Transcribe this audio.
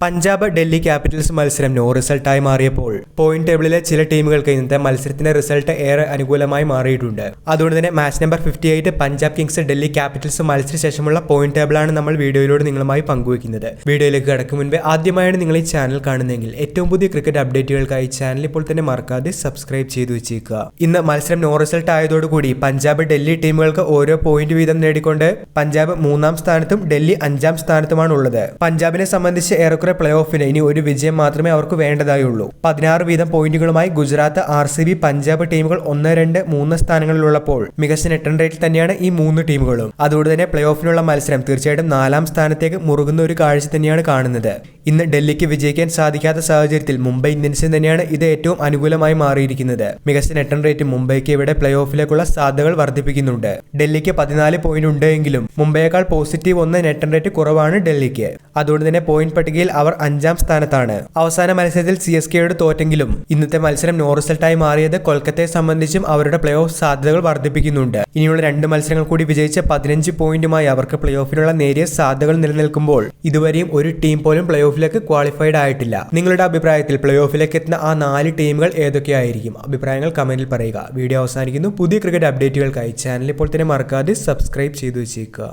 Punjab Delhi Capitals മത്സരം no റിസൾട്ടായി മാറിയപ്പോൾ point ടേബിളിലെ ചില ടീമുകൾക്ക് ഇന്നത്തെ മത്സരത്തിന്റെ റിസൾട്ട് ഏറെ അനുകൂലമായി മാറിയിട്ടുണ്ട്. അതുകൊണ്ട് തന്നെ match number 58 Punjab kings Delhi capitals മത്സരശേഷമുള്ള പോയിന്റ് ടേബിളാണ് നമ്മൾ വീഡിയോയിലൂടെ നിങ്ങളുമായി പങ്കുവയ്ക്കുന്നത്. വീഡിയോയിലേക്ക് കടക്കും മുൻപേ ആദ്യമായാണ് നിങ്ങൾ ഈ ചാനൽ കാണുന്നതെങ്കിൽ ഏറ്റവും പുതിയ ക്രിക്കറ്റ് അപ്ഡേറ്റുകൾക്കായി ചാനൽ ഇപ്പോൾ തന്നെ മറക്കാതെ സബ്സ്ക്രൈബ് ചെയ്തു വെച്ചേക്കുക. ഇന്ന് മത്സരം നോ റിസൾട്ട് ആയതോടുകൂടി പഞ്ചാബ് ഡൽഹി ടീമുകൾക്ക് ഓരോ പോയിന്റ് വീതം നേടിക്കൊണ്ട് പഞ്ചാബ് 3ാം സ്ഥാനത്തും ഡൽഹി 5ാം സ്ഥാനത്തുമാണ് ഉള്ളത്. പഞ്ചാബിനെ സംബന്ധിച്ച് ഏറെക്കുറെ പ്ലേ ഓഫിന് ഇനി ഒരു വിജയം മാത്രമേ അവർക്ക് വേണ്ടതായുള്ളൂ. 16 വീതം പോയിന്റുകളുമായി ഗുജറാത്ത്, RCB, പഞ്ചാബ് ടീമുകൾ 1, 2, 3 സ്ഥാനങ്ങളിലുള്ളപ്പോൾ മികച്ച നെറ്റ് റൺ റേറ്റിൽ തന്നെയാണ് ഈ 3 ടീമുകളും. അതുകൊണ്ട് തന്നെ പ്ലേ ഓഫിനുള്ള മത്സരം തീർച്ചയായിട്ടും 4ാം സ്ഥാനത്തേക്ക് മുറുകുന്ന ഒരു കാഴ്ച തന്നെയാണ് കാണുന്നത്. ഇന്ന് ഡൽഹിക്ക് വിജയിക്കാൻ സാധിക്കാത്ത സാഹചര്യത്തിൽ മുംബൈ ഇന്ത്യൻസിന് തന്നെയാണ് ഇത് ഏറ്റവും അനുകൂലമായി മാറിയിരിക്കുന്നത്. മികച്ച നെറ്റ് റൺ റേറ്റ് മുംബൈക്ക് ഇവിടെ പ്ലേ ഓഫിലേക്കുള്ള സാധ്യതകൾ വർദ്ധിപ്പിക്കുന്നുണ്ട്. ഡൽഹിക്ക് 14 പോയിന്റ് ഉണ്ടെങ്കിലും മുംബൈയേക്കാൾ +1 നെറ്റ് റൺ റേറ്റ് കുറവാണ് ഡൽഹിക്ക്. അതുകൊണ്ട് തന്നെ പോയിന്റ് പട്ടികയിൽ അവർ 5ാം സ്ഥാനത്താണ്. അവസാന മത്സരത്തിൽ CSKയോട് തോറ്റെങ്കിലും ഇന്നത്തെ മത്സരം നോ റിസൾട്ടായി മാറിയത് കൊൽക്കത്തയെ സംബന്ധിച്ചും അവരുടെ പ്ലേ ഓഫ് സാധ്യതകൾ വർദ്ധിപ്പിക്കുന്നുണ്ട്. ഇനിയുള്ള 2 മത്സരങ്ങൾ കൂടി വിജയിച്ച് 15 പോയിന്റുമായി അവർക്ക് പ്ലേ ഓഫിനുള്ള നേരിയ സാധ്യതകൾ നിലനിൽക്കുമ്പോൾ ഇതുവരെയും ഒരു ടീം പോലും പ്ലേ ഓഫിലേക്ക് ക്വാളിഫൈഡ് ആയിട്ടില്ല. നിങ്ങളുടെ അഭിപ്രായത്തിൽ പ്ലേ ഓഫിലേക്ക് എത്തുന്ന ആ 4 ടീമുകൾ ഏതൊക്കെയായിരിക്കും? അഭിപ്രായങ്ങൾ കമന്റിൽ പറയുക. വീഡിയോ അവസാനിക്കുന്നു. പുതിയ ക്രിക്കറ്റ് അപ്ഡേറ്റുകൾക്കായി ചാനൽ ഇപ്പോൾ തന്നെ മറക്കാതെ സബ്സ്ക്രൈബ് ചെയ്തു വെച്ചേക്കുക.